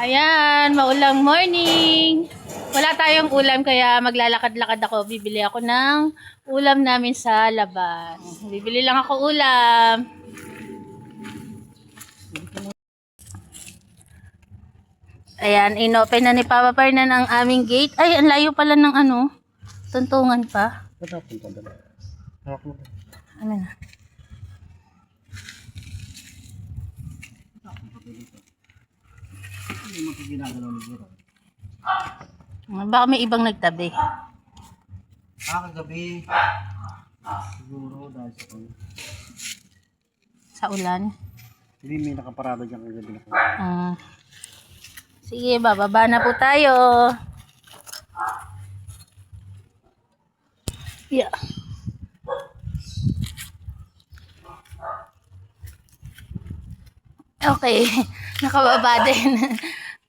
Ayan, maulang morning. Wala tayong ulam kaya maglalakad-lakad ako. Bibili ako ng ulam namin sa labas. Bibili lang ako ulam. Ayan, inopen na ni Papa Fernan ang aming gate. Ay, ang layo pala ng ano. Tuntungan pa. Ano na? Baka may ibang nagtabi. Kagabi. Siguro dahil Sa ulan. hindi may nakaparada dyan kagabi na. Sige, bababa na po tayo. Yeah. Okay, nakababa din.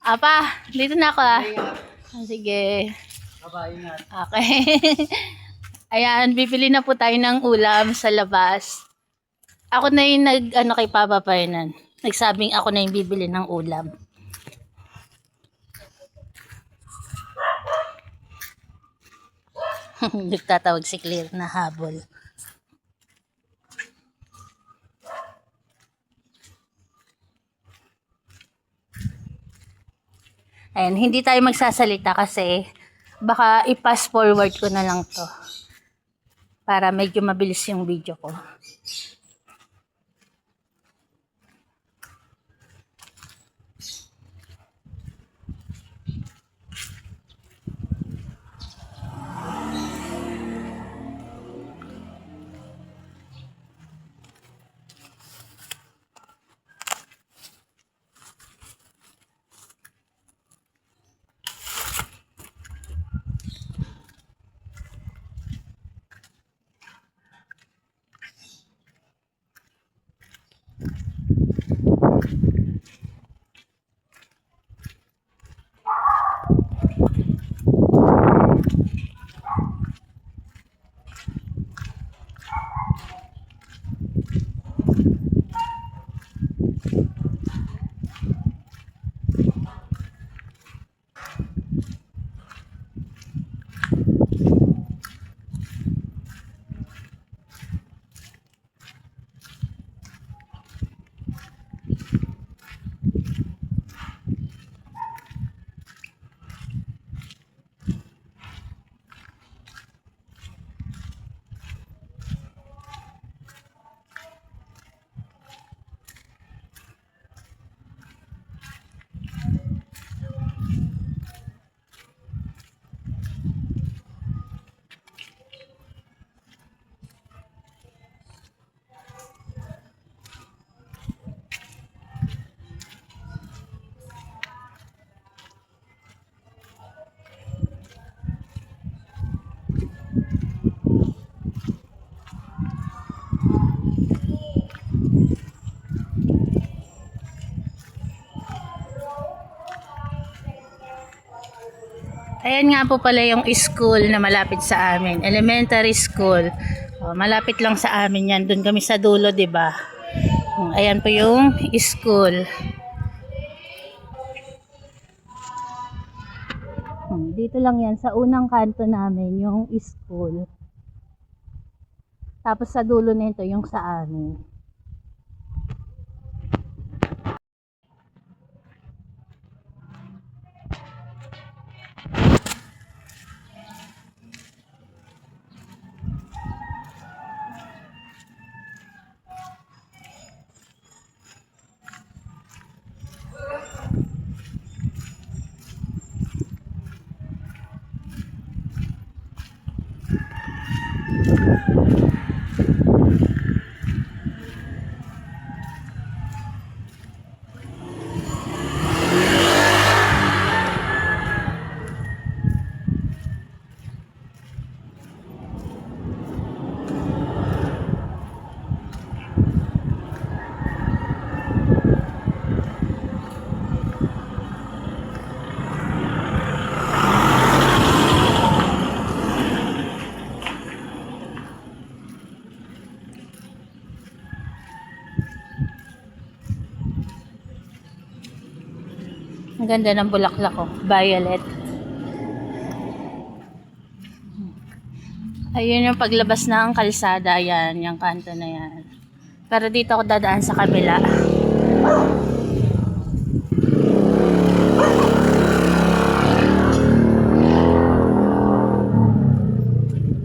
Apa, dito na ako ah. Sige. Ingat. Okay. Ayan, bibili na po tayo ng ulam sa labas. Ako na yung kay Papa Fernan. Nagsabing ako na yung bibili ng ulam. Nagtatawag si Claire na habol. Ayan, hindi tayo magsasalita kasi baka i-pass forward ko na lang to para medyo mabilis yung video ko. Ayan nga po pala yung school na malapit sa amin. Elementary school. Malapit lang sa amin yan. Doon kami sa dulo, 'di ba? Ayan po yung school. Dito lang yan sa unang kanto namin yung school. Tapos sa dulo nito yung sa amin. Ang ganda ng bulaklak ko. Violet. Ayun yung paglabas ng kalsada. Yan, yung kanto na yan. Pero dito ako dadaan sa kabila.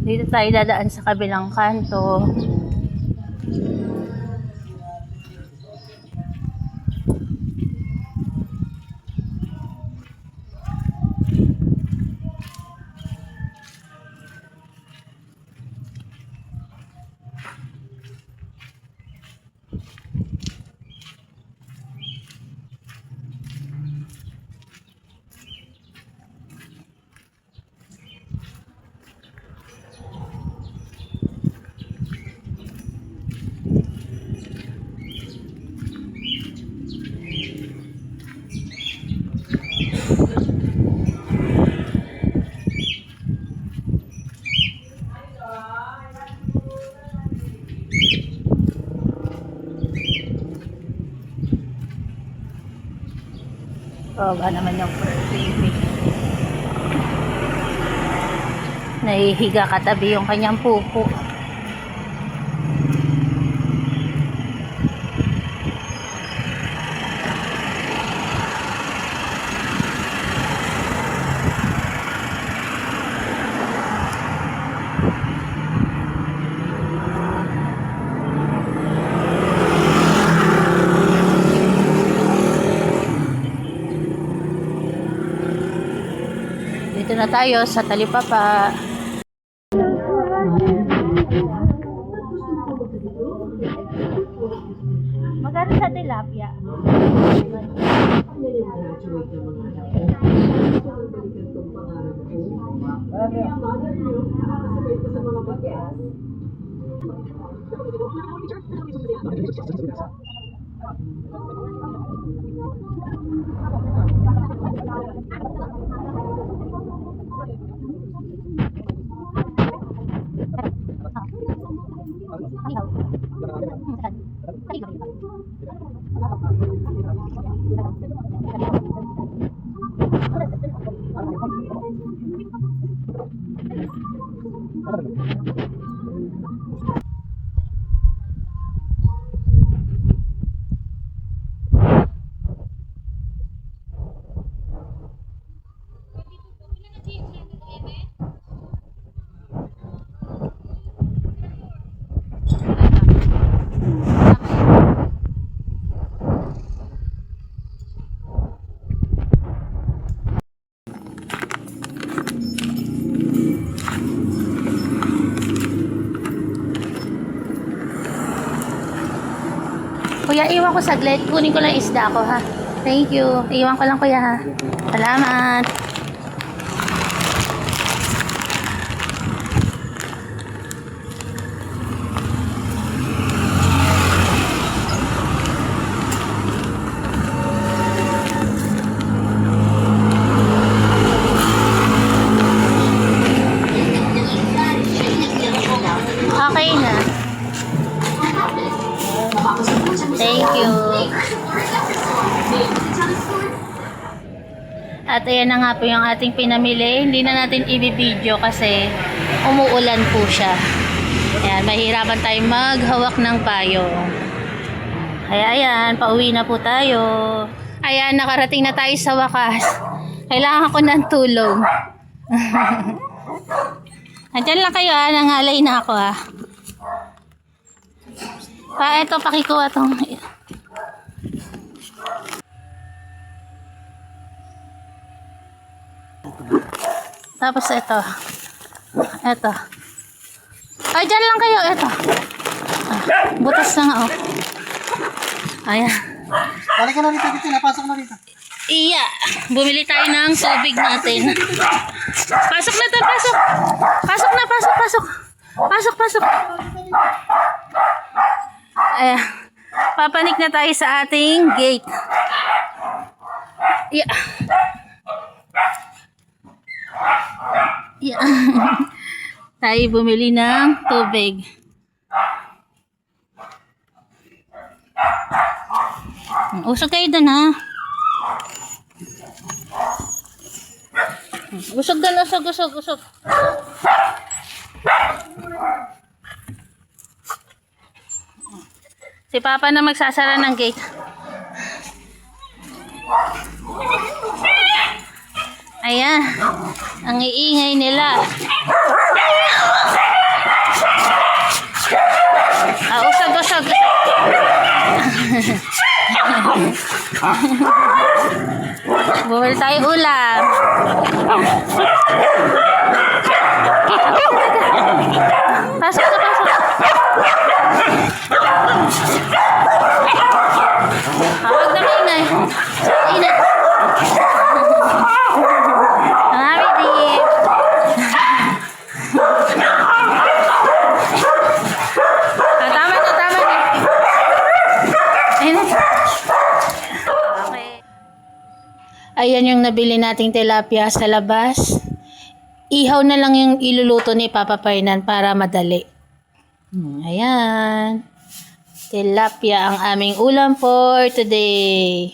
Dito tayo dadaan sa kabilang kanto. Oh, ba naman yung fur baby. Nahihiga katabi yung kanyang pupo. Dito na tayo sa Talipapa. Magkano sa tilapia? Kuya, iwan ko saglit. Kunin ko lang isda ko, ha? Thank you. Iwan ko lang, kuya, ha? Salamat. Okay na. Thank you. At ayan na nga po yung ating pinamili. Hindi na natin i-video kasi umuulan po siya. Ayan, mahirapan tayong maghawak ng payong. Kaya ayan, pauwi na po tayo. Ayan, nakarating na tayo sa wakas. Kailangan ko ng tulong. Andyan lang kayo, ha? Nangalay na ako, ha? Ito, pakikuha tong. Tapos ito. Ito. Ay, dyan lang kayo. Ito. Butas na nga, oh. Ayan. Balik ka na dito, dito. Napasok na dito. Iya. Bumili tayo ng tubig natin. Pasok na to, pasok. Pasok na, pasok, pasok. Pasok, pasok. Ayan. Papanik na tayo sa ating gate. Yeah. Yeah. Tayo bumili ng tubig. Usog kayo dun, ha? Usog doon, usog. Si Papa na magsasara ng gate. Ayan. Ang iingay nila. Usog. Bumili tayo ulam. Pasok. Huwag na maingay. Init. Mami, deep. Tama na. Init. Okay. Ayan yung nabili nating tilapia sa labas. Ihaw na lang yung iluluto ni Papa Fernan para madali. Ayan. Tilapia ang aming ulam for today.